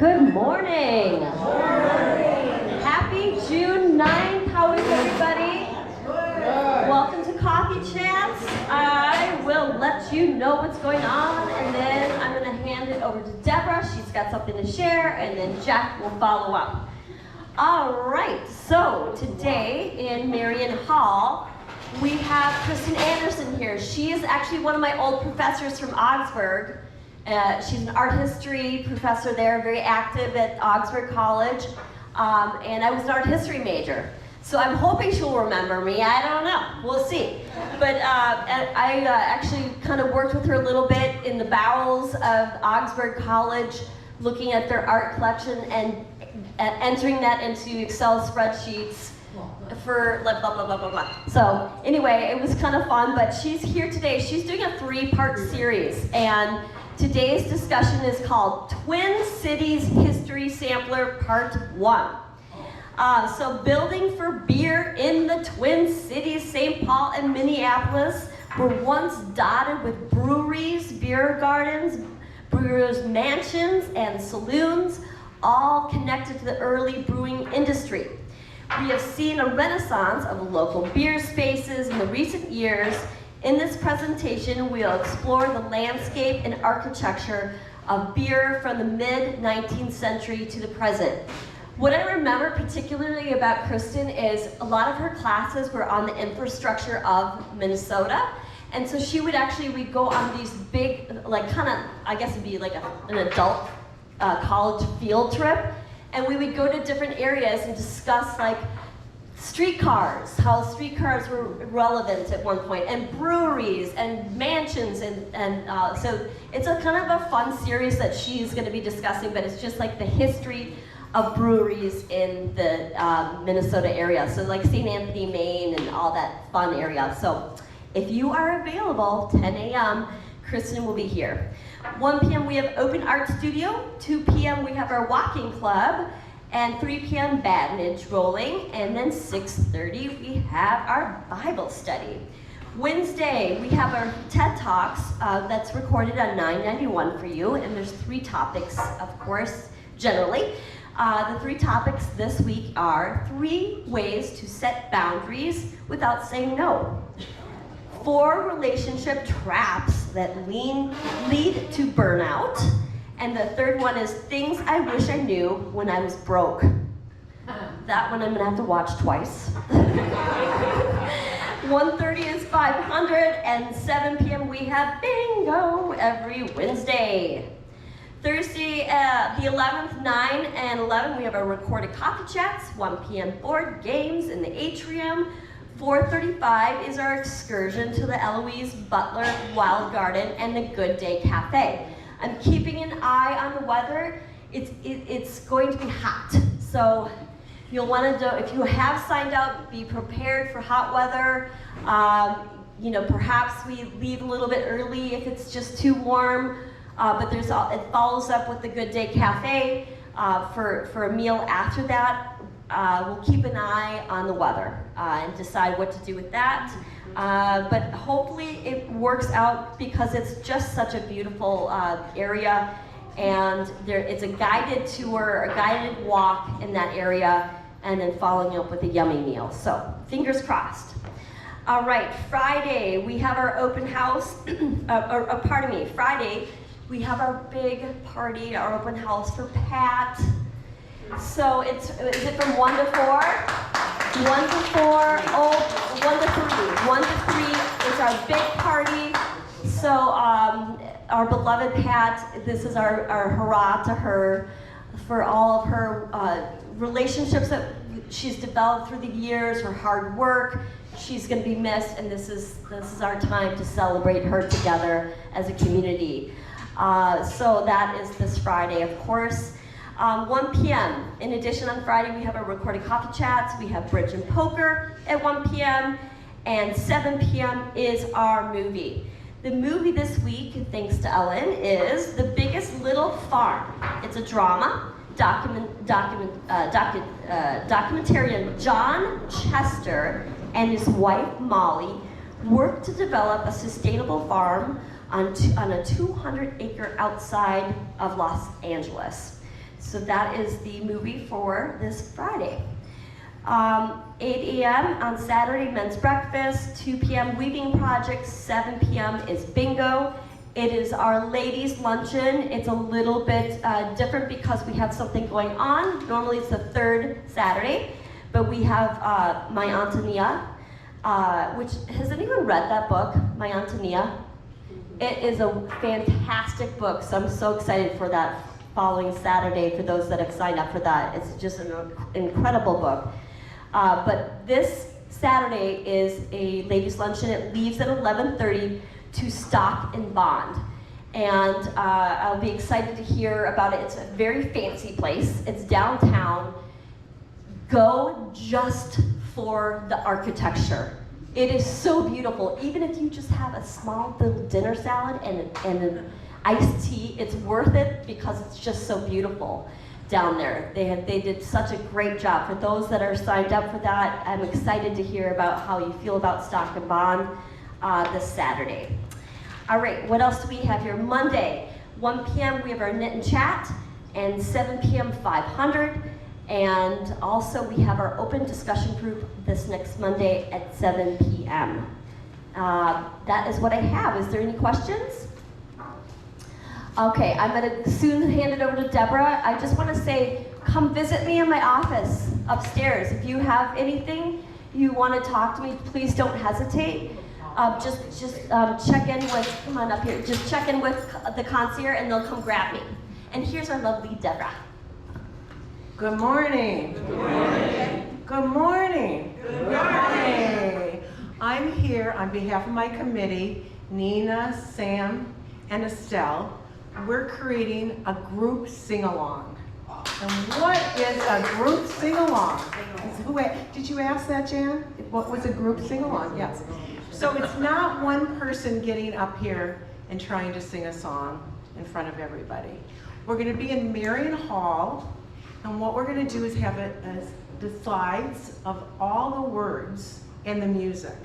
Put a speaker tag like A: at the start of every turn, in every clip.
A: Good morning. Good morning. Happy June 9th. How is everybody? Good. Welcome to Coffee Chats. I will let you know what's going on, and then I'm going to hand it over to Deborah. She's got something to share, and then Jack will follow up. All right, so today in Marion Hall, we have Kristen Anderson here. She is actually one of my old professors from Augsburg. She's an art history professor there, very active at Augsburg College, and I was an art history major. So I'm hoping she'll remember me. I don't know. We'll see. But I actually kind of worked with her a little bit in the bowels of Augsburg College, looking at their art collection and entering that into Excel spreadsheets for blah, blah, blah, blah, blah, blah. So anyway, it was kind of fun, but she's here today. She's doing a 3-part series, and today's discussion is called Twin Cities History Sampler Part 1. So building for beer in the Twin Cities, St. Paul and Minneapolis were once dotted with breweries, beer gardens, brewers' mansions, and saloons, all connected to the early brewing industry. We have seen a renaissance of local beer spaces in the recent years. In this presentation, we'll explore the landscape and architecture of beer from the mid-19th century to the present. What I remember particularly about Kristen is a lot of her classes were on the infrastructure of Minnesota. And so we'd go on these big, I guess it'd be like an adult college field trip. And we would go to different areas and discuss streetcars, how streetcars were relevant at one point, and breweries and mansions, and so it's a kind of a fun series that she's going to be discussing, but it's just like the history of breweries in the Minnesota area, so like St. Anthony, Maine, and all that fun area. So if you are available, 10 a.m., Kristen will be here. 1 p.m. we have Open Art Studio, 2 p.m. we have our walking club, and 3 p.m. badminton rolling, and then 6:30 we have our Bible study. Wednesday we have our TED Talks that's recorded on 991 for you, and there's 3 topics, of course, generally. The 3 topics this week are 3 ways to set boundaries without saying no, 4 relationship traps that lead to burnout, and the 3rd one is things I wish I knew when I was broke. That one I'm gonna have to watch twice. 1:30 is 500, and 7 p.m. we have bingo every Wednesday. Thursday, the 11th, 9 and 11, we have our recorded coffee chats. 1 p.m. board games in the atrium. 4:35 is our excursion to the Eloise Butler Wild Garden and the Good Day Cafe. I'm keeping an eye on the weather. It's going to be hot, so you'll want to, if you have signed up, be prepared for hot weather. Perhaps we leave a little bit early if it's just too warm, but it follows up with the Good Day Cafe for a meal after that. We'll keep an eye on the weather and decide what to do with that. But hopefully it works out because it's just such a beautiful area, and it's a guided tour, a guided walk in that area, and then following up with a yummy meal. So fingers crossed. All right, Friday we have our open house, Friday we have our big party, our open house for Pat. So is it from 1 to 4? 1 to 4, 1 to 3. 1 to 3 is our big party. So our beloved Pat, this is our hurrah to her for all of her relationships that she's developed through the years, her hard work. She's going to be missed, and this is our time to celebrate her together as a community. So that is this Friday, of course. 1 p.m. In addition, on Friday, we have our recorded coffee chats. We have bridge and poker at 1 p.m. And 7 p.m. is our movie. The movie this week, thanks to Ellen, is The Biggest Little Farm. It's a drama. Documentarian John Chester and his wife, Molly, worked to develop a sustainable farm on a 200-acre outside of Los Angeles. So that is the movie for this Friday. 8 a.m. on Saturday, men's breakfast. 2 p.m. weaving project. 7 p.m. is bingo. It is our ladies' luncheon. It's a little bit different because we have something going on. Normally it's the third Saturday, but we have My Antonia, which, has anyone read that book, My Antonia? It is a fantastic book, so I'm so excited for that following Saturday for those that have signed up for that. It's just an incredible book. But this Saturday is a ladies' luncheon. It leaves at 11:30 to Stock and Bond. And I'll be excited to hear about it. It's a very fancy place. It's downtown. Go just for the architecture. It is so beautiful. Even if you just have a small little dinner salad and an iced tea, it's worth it because it's just so beautiful down there. They did such a great job. For those that are signed up for that, I'm excited to hear about how you feel about Stock and Bond this Saturday. All right, what else do we have here? Monday, 1 p.m. we have our knit and chat, and 7 p.m. 500. And also we have our open discussion group this next Monday at 7 p.m. That is what I have. Is there any questions? Okay, I'm gonna soon hand it over to Deborah. I just wanna say, come visit me in my office upstairs. If you have anything you wanna talk to me, please don't hesitate. Just check in with, come on up here, just check in with the concierge and they'll come grab me. And here's our lovely Deborah.
B: Good morning.
C: Good morning.
B: Good morning.
C: Good morning.
B: I'm here on behalf of my committee, Nina, Sam, and Estelle. We're creating a group sing-along. And what is a group sing-along? Did you ask that, Jan? What was a group sing-along? Yes. So it's not one person getting up here and trying to sing a song in front of everybody. We're going to be in Marion Hall, and what we're going to do is have the slides of all the words and the music.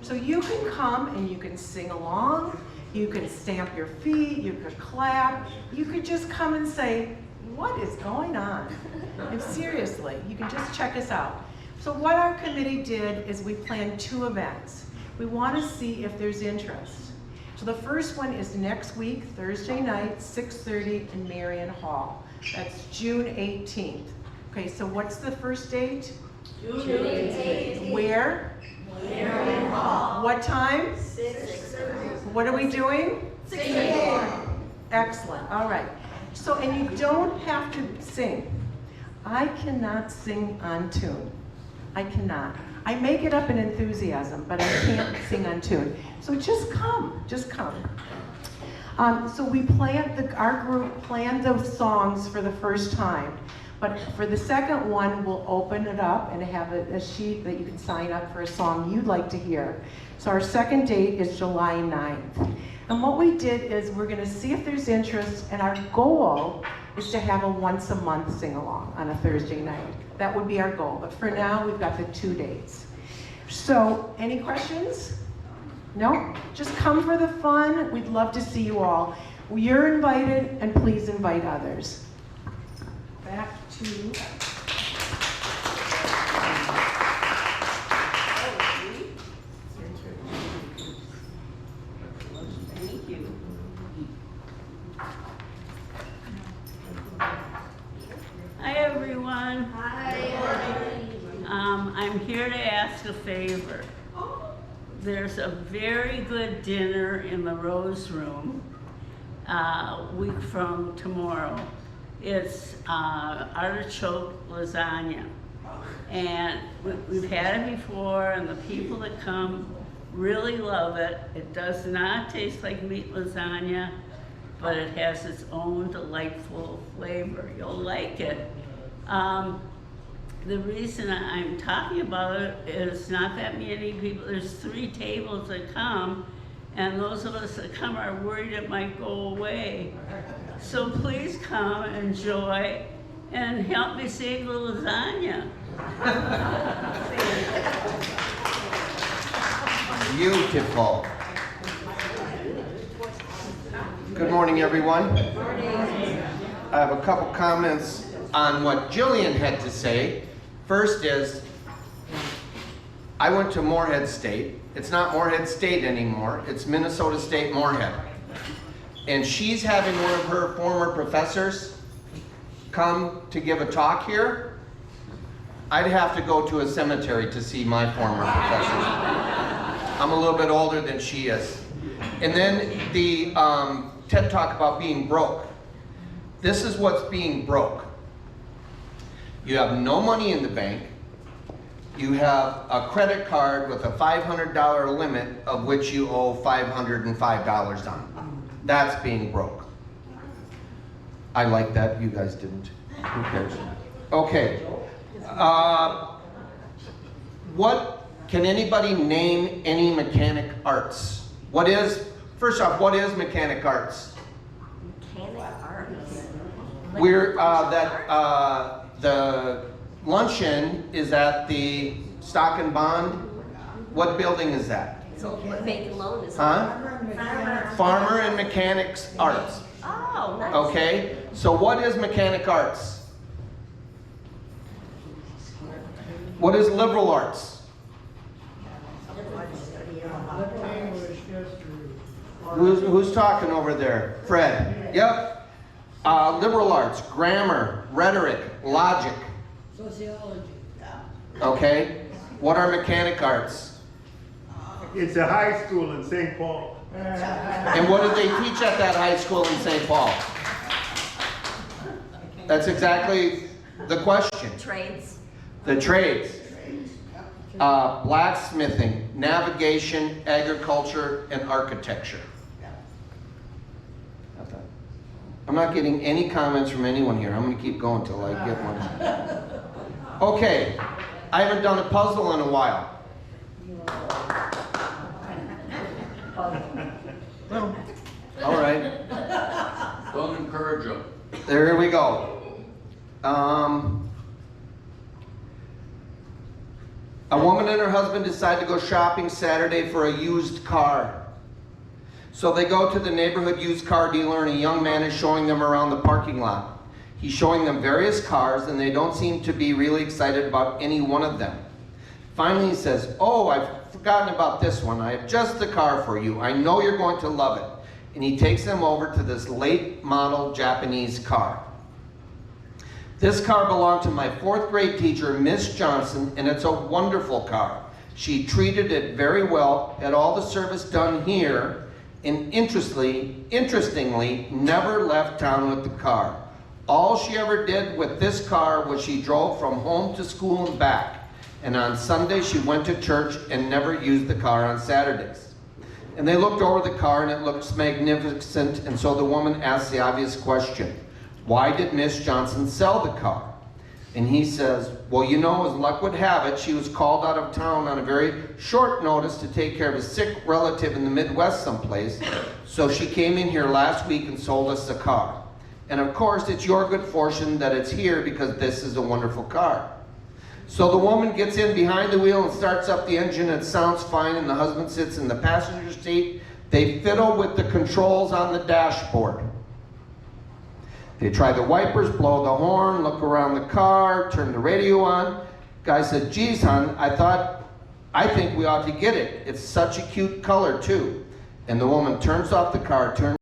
B: So you can come and you can sing along, you can stamp your feet, you could clap, you could just come and say, what is going on? And seriously, you can just check us out. So what our committee did is we planned 2 events. We want to see if there's interest. So the first one is next week, Thursday night, 6:30 in Marion Hall. That's June 18th. Okay, so what's the first date?
C: June 18th.
B: Where?
C: Marion Hall.
B: What time?
C: 6:30.
B: What are we doing?
C: 6 p.m.
B: Excellent, all right. So, and you don't have to sing. I cannot sing on tune. I cannot. I make it up in enthusiasm, but I can't sing on tune. So just come, just come. So we planned, our group planned those songs for the first time. But for the second one, we'll open it up and have a sheet that you can sign up for a song you'd like to hear. So our second date is July 9th. And what we did is we're gonna see if there's interest, and our goal is to have a once a month sing-along on a Thursday night. That would be our goal, but for now, we've got the 2 dates. So, any questions? No? Just come for the fun. We'd love to see you all. You're invited, and please invite others. Back to...
C: Thank you. Hi, everyone.
A: Hi.
C: I'm here to ask a favor. There's a very good dinner in the Rose Room a week from tomorrow. It's artichoke lasagna. And we've had it before, and the people that come really love it. It does not taste like meat lasagna, but it has its own delightful flavor. You'll like it. The reason I'm talking about it is not that many people, there's 3 tables that come, and those of us that come are worried it might go away. So please come, enjoy, and help me save the lasagna.
D: Beautiful. Good morning, everyone. I have a couple comments on what Jillian had to say. First is, I went to Moorhead State. It's not Moorhead State anymore. It's Minnesota State Moorhead. And she's having one of her former professors come to give a talk here. I'd have to go to a cemetery to see my former professor. I'm a little bit older than she is. And then the TED Talk about being broke. This is what's being broke. You have no money in the bank. You have a credit card with a $500 limit of which you owe $505 on. That's being broke. I like that, you guys didn't. Who cares? Okay. Can anybody name any mechanic arts? First off, what is mechanic arts?
A: Mechanic arts.
D: The luncheon is at the Stock and Bond. What building is that?
A: So vacant loan is.
D: Huh? Farmer and Mechanics Arts.
A: Oh, nice.
D: Okay, so what is mechanic arts? What is liberal arts? Who's talking over there? Fred. Yep. Liberal arts, grammar, rhetoric, logic.
E: Sociology.
D: Okay. What are mechanic arts?
F: It's a high school in St. Paul.
D: And what do they teach at that high school in St. Paul? That's exactly the question.
A: Trades.
D: The trades. Blacksmithing, navigation, agriculture, and architecture. I'm not getting any comments from anyone here. I'm going to keep going till I get one. Okay, I haven't done a puzzle in a while. Well, all right.
G: Don't encourage them.
D: There we go. A woman and her husband decide to go shopping Saturday for a used car. So they go to the neighborhood used car dealer, and a young man is showing them around the parking lot. He's showing them various cars, and they don't seem to be really excited about any one of them. Finally he says, "Oh, I've forgotten about this one. I have just the car for you. I know you're going to love it." And he takes them over to this late model Japanese car. This car belonged to my 4th grade teacher, Miss Johnson, and it's a wonderful car. She treated it very well, had all the service done here, and interestingly, never left town with the car. All she ever did with this car was she drove from home to school and back. And on Sunday she went to church and never used the car on Saturdays. And they looked over the car and it looked magnificent, and so the woman asked the obvious question, why did Miss Johnson sell the car? And he says, well, you know, as luck would have it, she was called out of town on a very short notice to take care of a sick relative in the Midwest someplace, so she came in here last week and sold us the car. And of course, it's your good fortune that it's here because this is a wonderful car. So the woman gets in behind the wheel and starts up the engine. It sounds fine, and the husband sits in the passenger seat. They fiddle with the controls on the dashboard. They try the wipers, blow the horn, look around the car, turn the radio on. Guy said, geez, hon, I think we ought to get it. It's such a cute color, too. And the woman turns off the car, turns